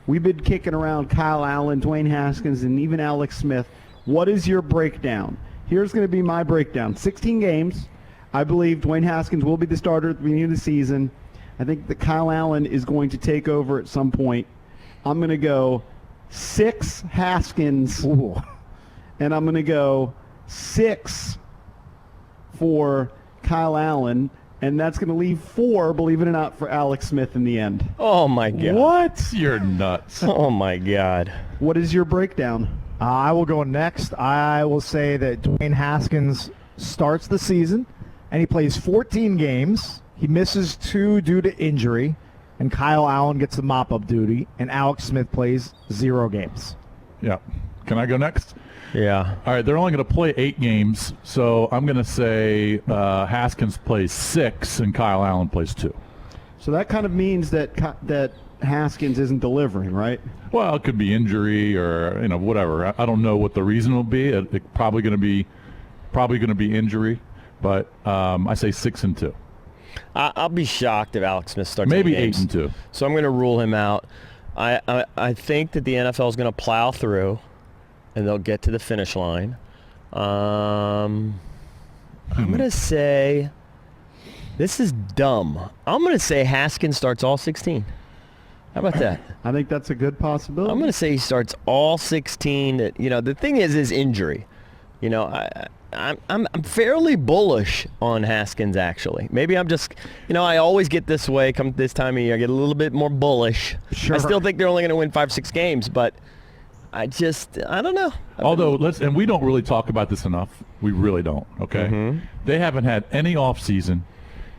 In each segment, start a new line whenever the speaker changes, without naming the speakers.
We've been kicking around Kyle Allen, Dwayne Haskins, and even Alex Smith. What is your breakdown? Here's going to be my breakdown. 16 games. I believe Dwayne Haskins will be the starter at the beginning of the season. I think that Kyle Allen is going to take over at some point. I'm going to go 6 Haskins.
Ooh.
And I'm going to go 6 for Kyle Allen. And that's going to leave 4, believe it or not, for Alex Smith in the end.
Oh, my God.
What?
You're nuts.
Oh, my God.
What is your breakdown?
I will go next. I will say that Dwayne Haskins starts the season, and he plays 14 games. He misses 2 due to injury, and Kyle Allen gets the mop-up duty, and Alex Smith plays 0 games.
Yeah. Can I go next?
Yeah.
All right, they're only going to play 8 games, so I'm going to say Haskins plays 6 and Kyle Allen plays 2.
So that kind of means that Haskins isn't delivering, right?
Well, it could be injury or whatever. I don't know what the reason will be. It's probably going to be injury, but I say 6 and 2.
I'll be shocked if Alex Smith starts
Maybe
games.
8 and 2.
So I'm going to rule him out. I think that the NFL is going to plow through, and they'll get to the finish line. I'm going to say, this is dumb. I'm going to say Haskins starts all 16. How about that?
I think that's a good possibility.
I'm going to say he starts all 16. The thing is injury. I'm fairly bullish on Haskins, actually. Maybe I'm just, I always get this way come this time of year. I get a little bit more bullish.
Sure.
I still think they're only going to win 5-6 games, but I don't know.
Although, and we don't really talk about this enough. We really don't, okay?
Mm-hmm.
They haven't had any offseason.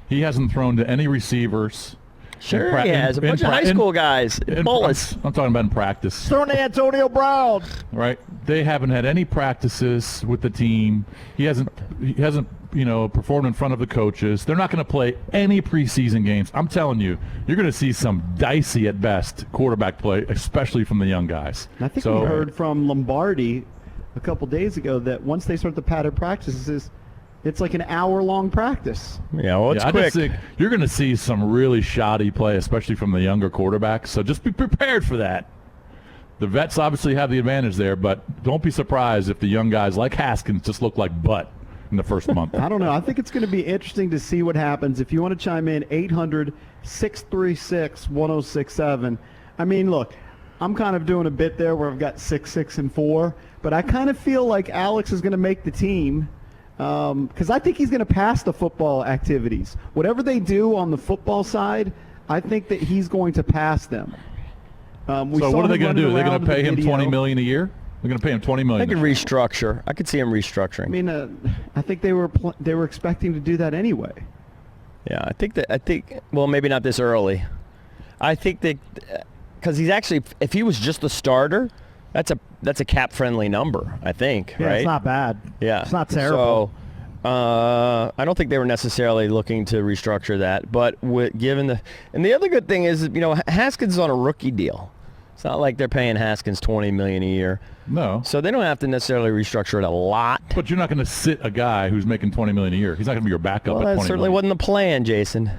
He hasn't thrown to any receivers.
Sure he has. A bunch of high school guys. Bullets.
I'm talking about in practice.
Throwing to Antonio Brown.
Right? They haven't had any practices with the team. He hasn't performed in front of the coaches. They're not going to play any preseason games. I'm telling you, you're going to see some dicey at best quarterback play, especially from the young guys.
And I think we heard from Lombardi a couple days ago that once they start the padded practices, it's like an hour-long practice.
Yeah, well, it's
I
quick.
just think you're going to see some really shoddy play, especially from the younger quarterbacks. So just be prepared for that. The vets obviously have the advantage there, but don't be surprised if the young guys like Haskins just look like butt in the first month.
I don't know. I think it's going to be interesting to see what happens. If you want to chime in, 800-636-1067. I mean, look, I'm kind of doing a bit there where I've got 6, 6, and 4, but I kind of feel like Alex is going to make the team. Because I think he's going to pass the football activities. Whatever they do on the football side, I think that he's going to pass them.
So what are they going to do? They're going to pay him $20 million a year? They're going to pay him $20 million.
They could restructure. I could see him restructuring.
I mean, I think they were expecting to do that anyway.
Yeah, I think well, maybe not this early. I think that because he's actually, if he was just the starter, that's a cap-friendly number, I think,
Yeah,
right?
it's not bad.
Yeah.
It's not terrible.
So, I don't think they were necessarily looking to restructure that. But and the other good thing is, Haskins is on a rookie deal. It's not like they're paying Haskins $20 million a year.
No.
So they don't have to necessarily restructure it a lot.
But you're not going to sit a guy who's making $20 million a year. He's not going to be your backup
Well,
at $20
that certainly
million.
wasn't the plan, Jason.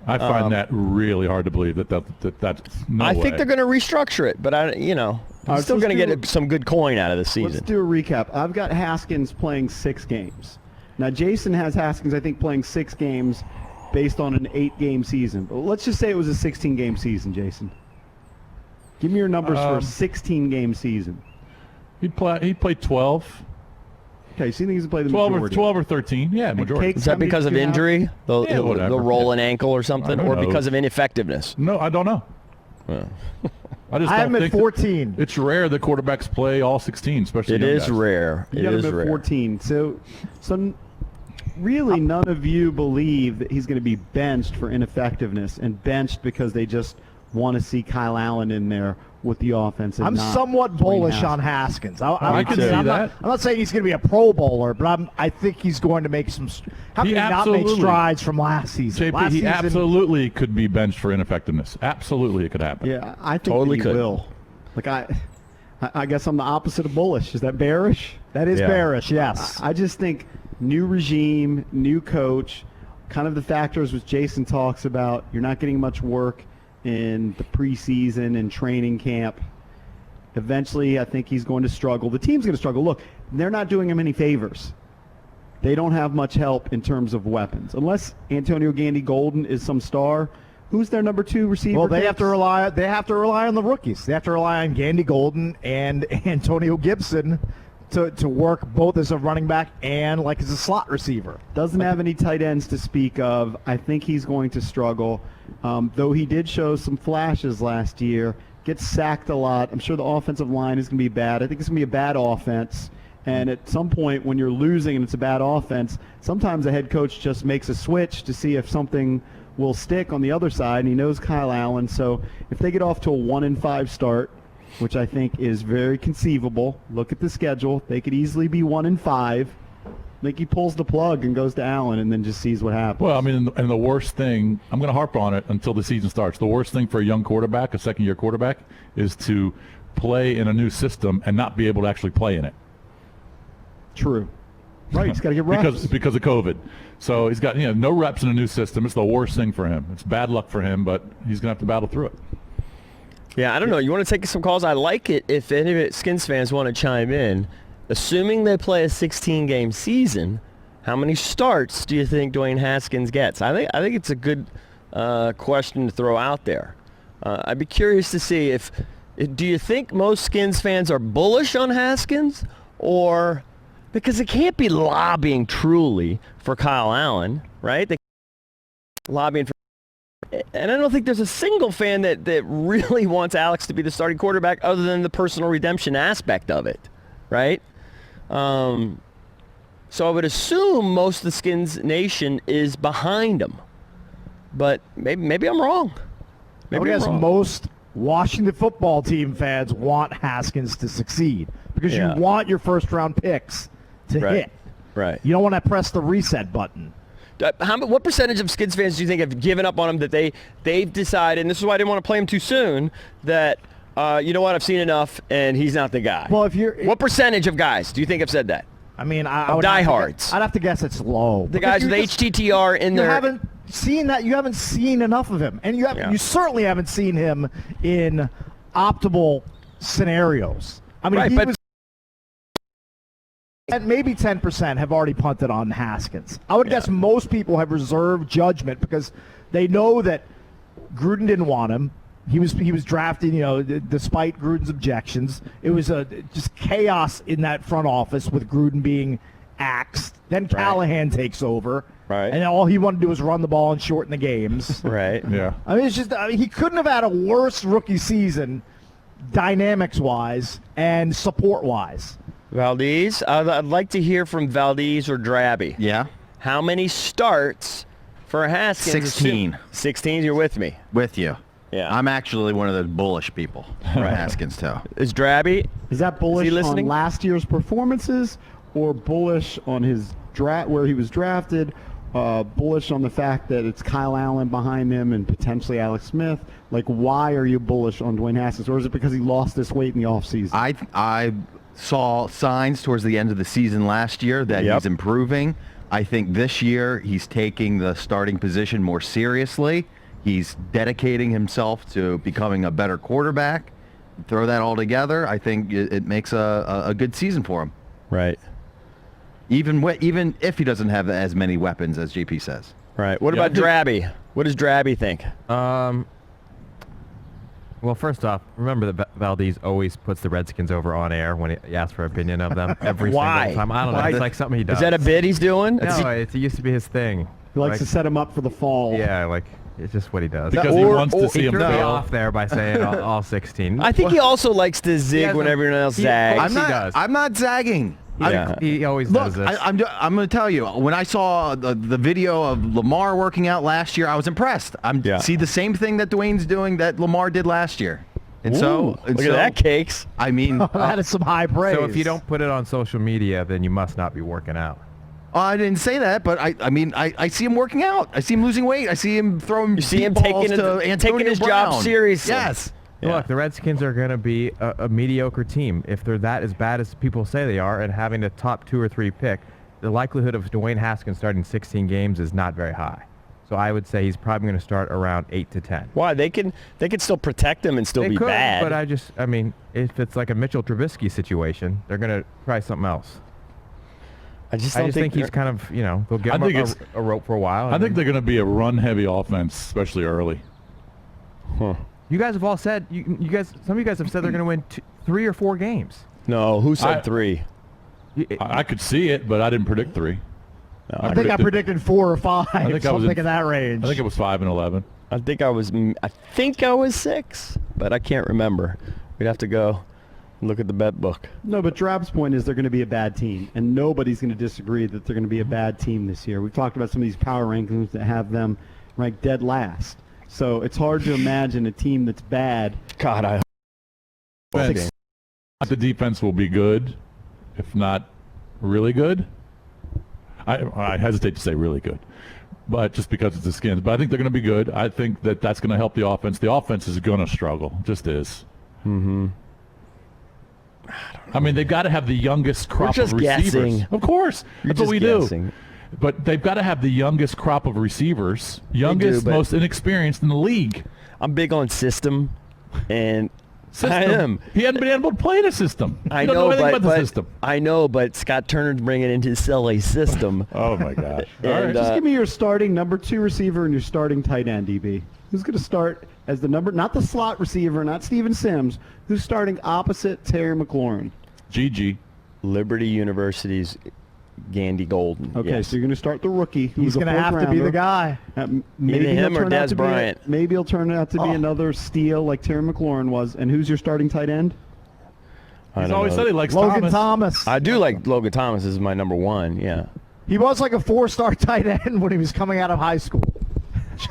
I find that really hard to believe that's no
I
way.
think they're going to restructure it, but I'm still going to get some good coin out of the season.
Let's do a recap. I've got Haskins playing 6 games. Now, Jason has Haskins, I think, playing 6 games based on an 8-game season. But let's just say it was a 16-game season, Jason. Give me your numbers for a 16-game season.
He'd play 12.
Okay, so you think he's played the
12
majority?
12 or 13. Yeah, majority.
Is that because of injury? The
whatever.
rolling ankle or something?
I don't
Or
know.
because of ineffectiveness?
No, I don't know. I just
I
don't
am at
think
14.
It's rare that quarterbacks play all 16, especially
It
young
is
guys.
rare.
You
It
got
is
him at
rare.
14. So really none of you believe that he's going to be benched for ineffectiveness and benched because they just want to see Kyle Allen in there with the offense. And
I'm
not
somewhat
Dwayne
bullish on
Haskins.
Haskins.
I can see
I'm
that.
I'm not saying he's going to be a Pro Bowler, but I think he's going to make some. How can he not make strides from last season?
JP, he absolutely could be benched for ineffectiveness. Absolutely, it could happen.
Yeah, I think
Totally
that he
could.
will. Like I guess I'm the opposite of bullish. Is that bearish?
That is
Yeah.
bearish, yes.
I just think new regime, new coach, kind of the factors which Jason talks about. You're not getting much work in the preseason and training camp. Eventually, I think he's going to struggle. The team's going to struggle. Look, they're not doing him any favors. They don't have much help in terms of weapons. Unless Antonio Gandy Golden is some star, who's their number 2 receiver?
Well, they have to rely on the rookies. They have to rely on Gandy Golden and Antonio Gibson to work both as a running back and like as a slot receiver.
Doesn't have any tight ends to speak of. I think he's going to struggle. Though he did show some flashes last year. Gets sacked a lot. I'm sure the offensive line is going to be bad. I think it's going to be a bad offense. And at some point when you're losing and it's a bad offense, sometimes a head coach just makes a switch to see if something will stick on the other side. And he knows Kyle Allen. So if they get off to a 1-5 start, which I think is very conceivable, look at the schedule. They could easily be 1-5. I think he pulls the plug and goes to Allen and then just sees what happens.
Well, I mean, and the worst thing, I'm going to harp on it until the season starts. The worst thing for a young quarterback, a second-year quarterback, is to play in a new system and not be able to actually play in it.
True. Right, he's got to get reps.
because of COVID. So he's got no reps in a new system. It's the worst thing for him. It's bad luck for him, but he's going to have to battle through it.
Yeah, I don't know. You want to take some calls? I like it if any of it Skins fans want to chime in. Assuming they play a 16-game season, how many starts do you think Dwayne Haskins gets? I think it's a good question to throw out there. I'd be curious to see do you think most Skins fans are bullish on Haskins, or because it can't be lobbying truly for Kyle Allen, right? They lobbying for. And I don't think there's a single fan that really wants Alex to be the starting quarterback other than the personal redemption aspect of it, right? So I would assume most of the Skins Nation is behind him. But maybe I'm wrong.
I would guess most Washington football team fans want Haskins to succeed because you want your first-round picks to hit.
Right.
You don't want to press the reset button.
What percentage of Skins fans do you think have given up on him, that they've decided, and this is why I didn't want to play him too soon, that, you know what, I've seen enough and he's not the guy?
Well,
what percentage of guys do you think have said that?
I mean, I would
diehards.
I'd have to guess it's low.
The guys with HTTR in there.
You haven't seen that. You haven't seen enough of him, and you certainly haven't seen him in optimal scenarios. I mean, and maybe 10% have already punted on Haskins. I would guess most people have reserved judgment because they know that Gruden didn't want him. He was drafted, despite Gruden's objections. It was just chaos in that front office with Gruden being axed. Then Callahan takes over.
Right.
And all he wanted to do was run the ball and shorten the games.
Right.
Yeah.
I mean, he couldn't have had a worse rookie season dynamics-wise and support-wise.
Valdez, I'd like to hear from Valdez or Drabby.
Yeah.
How many starts for Haskins?
16.
16, you're with me.
With you.
Yeah.
I'm actually one of the bullish people for Haskins, too.
Is Drabby?
Is that bullish
Is he
on
listening?
last year's performances, or bullish on his where he was drafted, bullish on the fact that it's Kyle Allen behind him and potentially Alex Smith? Like, why are you bullish on Dwayne Haskins, or is it because he lost this weight in the offseason?
I saw signs towards the end of the season last year that he's improving. I think this year he's taking the starting position more seriously. He's dedicating himself to becoming a better quarterback. Throw that all together, I think it makes a good season for him.
Right.
Even if he doesn't have as many weapons as JP says.
Right. What about Drabby? What does Drabby think?
Well, first off, remember that Valdez always puts the Redskins over on air when he asks for opinion of them every single time. I don't know. It's like something he does.
Is that a bid he's doing?
No, it used to be his thing.
He likes to set him up for the fall.
Yeah, it's just what he does.
Because he wants to see him
threw me
fail.
off there by saying all 16.
I think he also likes to zig when everyone else zags.
I'm not zagging.
Yeah.
He always
Look,
does this.
I'm going to tell you, when I saw the video of Lamar working out last year, I was impressed. See the same thing that Dwayne's doing that Lamar did last year. And
look at that, Cakes.
I mean,
that is some high praise.
So if you don't put it on social media, then you must not be working out.
I didn't say that, but I see him working out. I see him losing weight. I see him throwing.
You see him
taking
taking his job seriously.
Yes.
Yeah.
Look, the Redskins are going to be a mediocre team. If they're that as bad as people say they are and having a top 2 or 3 pick, the likelihood of Dwayne Haskins starting 16 games is not very high. So I would say he's probably going to start around 8 to 10.
Why? They can still protect him and still
They
be
could,
bad.
but I mean, if it's like a Mitchell Trubisky situation, they're going to try something else.
I just
I
don't
just think he's kind of, they'll give him a rope for a while.
I think they're going to be a run-heavy offense, especially early.
Huh.
You guys have all said, some of you guys have said they're going to win 3 or 4 games.
No, who said 3?
I could see it, but I didn't predict 3.
No,
I think I predicted 4 or 5. Something in that range.
I think it was 5 and 11.
I think I was 6, but I can't remember. We'd have to go and look at the bet book.
No, but Drab's point is they're going to be a bad team, and nobody's going to disagree that they're going to be a bad team this year. We've talked about some of these power rankings that have them ranked dead last. So it's hard to imagine a team that's bad.
God, I
The defense will be good, if not really good. I hesitate to say really good, but just because it's the Skins. But I think they're going to be good. I think that's going to help the offense. The offense is going to struggle, just is.
Mm-hmm.
I mean, they've got to have the youngest crop
just
of receivers.
guessing.
Of course,
You're
that's what we
guessing.
do. But they've got to have the youngest crop of receivers, youngest,
but
most inexperienced in the league.
I'm big on system, and
System.
I am.
He hadn't been able to play in a system.
I
He doesn't
know,
anything
but,
about the system.
I know, but Scott Turner's bringing in his silly system.
Oh my gosh! All
And,
right.
Just give me your starting number 2 receiver and your starting tight end, DB. Who's going to start as the number, not the slot receiver, not Steven Sims. Who's starting opposite Terry McLaurin?
GG.
Liberty University's Gandy Golden.
Okay,
yes.
so you're going to start the rookie.
He's going to have to be the guy.
Maybe
Either him
he'll
or
turn out
Des
to be
Bryant.
maybe he'll turn out to be another steal like Terry McLaurin was. And who's your starting tight end?
I
He's
don't
always
know.
said he likes
Logan Thomas.
I do like Logan Thomas as my number 1. Yeah.
He was like a 4-star tight end when he was coming out of high school.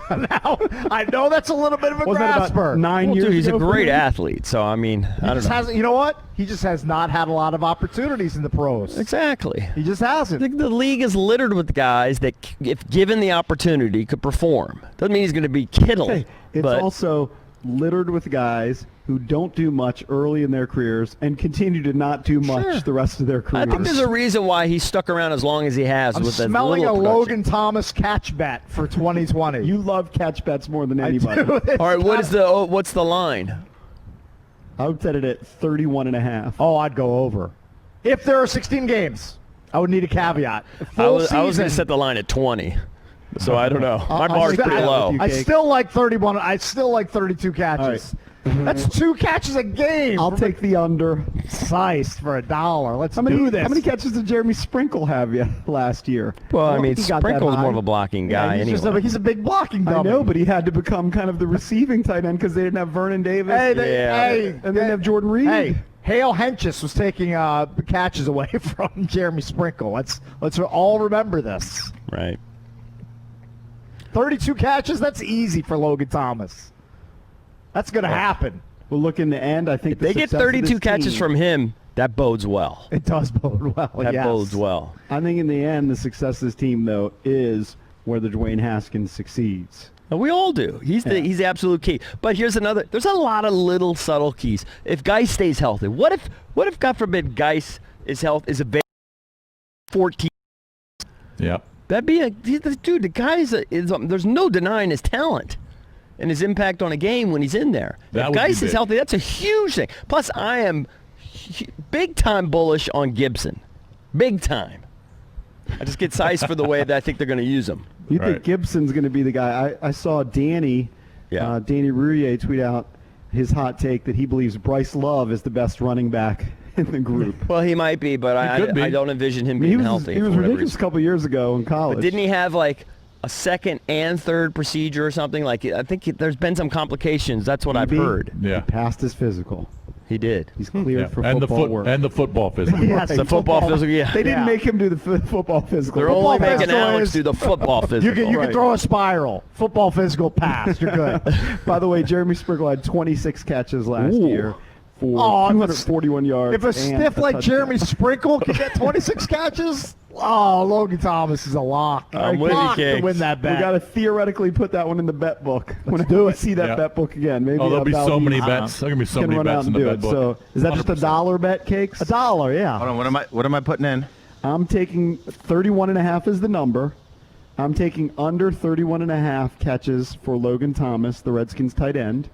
Now, I know that's a little bit of a
Wasn't that about
grasper.
9
Well,
years
dude, he's a
ago for
great
him?
athlete. So I mean, I don't know.
You know what? He just has not had a lot of opportunities in the pros.
Exactly.
He just hasn't.
The league is littered with guys that, if given the opportunity, could perform. Doesn't mean he's going to be Kittle.
Okay, it's
but
also littered with guys who don't do much early in their careers and continue to not do much
Sure.
the rest of their
I
careers.
think there's a reason why he's stuck around as long as he has.
I'm
with as
smelling a
little production.
Logan Thomas catch bet for 2020.
You love catch bets more than anybody.
do.
All right, what's the line?
I would set it at 31.5.
Oh, I'd go over. If there are 16 games, I would need a caveat.
I was going to
season,
set the line at 20. So I don't know. My
I'll
bar's
stick
pretty
with
low.
you.
I
Cake.
still like 31. I still like 32 catches. That's 2 catches a game.
I'll take the under.
Size for $1. Let's
How many,
do this.
how many catches did Jeremy Sprinkle have last year?
Well, I
don't
mean,
think he got that
Sprinkle's more
high.
of a blocking guy
he's,
anyway.
he's a big blocking
I
dummy.
know, but he had to become kind of the receiving tight end because they didn't have Vernon Davis.
Hey,
and they didn't have Jordan Reed.
Hey, Hale Henches was taking catches away from Jeremy Sprinkle. Let's all remember this.
Right.
32 catches, that's easy for Logan Thomas. That's going to happen.
Well, look, in the end, I think
If they get
success of
32
this
catches
team-
from him, that bodes well.
It does bode well,
That
yes.
bodes well.
I think in the end, the success of this team, though, is where the Dwayne Haskins succeeds.
And we all do. He's the absolute key. But here's another. There's a lot of little subtle keys. If Geis stays healthy, what if God forbid Geis is available 14?
Yep.
That'd be dude. The guy there's no denying his talent and his impact on a game when he's in there.
That
If
would be
Geis is
big.
healthy, that's a huge thing. Plus, I am big time bullish on Gibson. Big time. I just get sized for the way that I think they're going to use him.
You
Right.
think Gibson's going to be the guy? I saw Danny Rouillet tweet out his hot take that he believes Bryce Love is the best running back in the group.
Well, he might be, but
could be.
I don't envision him
I mean,
being healthy.
he was
for whatever
ridiculous a
reason.
couple of years ago in college.
But didn't he have like a second and third procedure or something? Like I think there's been some complications. That's what I've
Maybe.
heard.
Yeah.
Passed his physical.
He did.
He's cleared
Yeah.
for
And
football work.
the football physical.
Yes,
The football physical, yeah.
They didn't
Yeah.
make him do the football physical.
They're
Football
only making
physical
Alex
is-
do the football
You
physical.
can
Right.
throw a spiral. Football physical pass. You're good.
By the way, Jeremy Sprinkle had 26 catches last
Ooh.
year for
Oh, if a
241 yards.
If a
and
stiff
a
like
touchdown.
Jeremy Sprinkle can get 26 catches, oh, Logan Thomas is a lock.
I'm with you,
Lock to
Kicks.
win that
we
bet.
got to theoretically put that one in the bet book. When
do
we
it.
see that
Yeah.
bet book again, maybe
Oh, there'll be so
Valdez
many bets. There'll be so
can
many
run out
bets in
and
the
do
bet
it.
book.
So is that just a
100%.
dollar bet, Cakes?
$1, yeah.
Hold on, what am I putting in?
I'm taking 31.5 as the number. I'm taking under 31.5 catches for Logan Thomas, the Redskins tight end.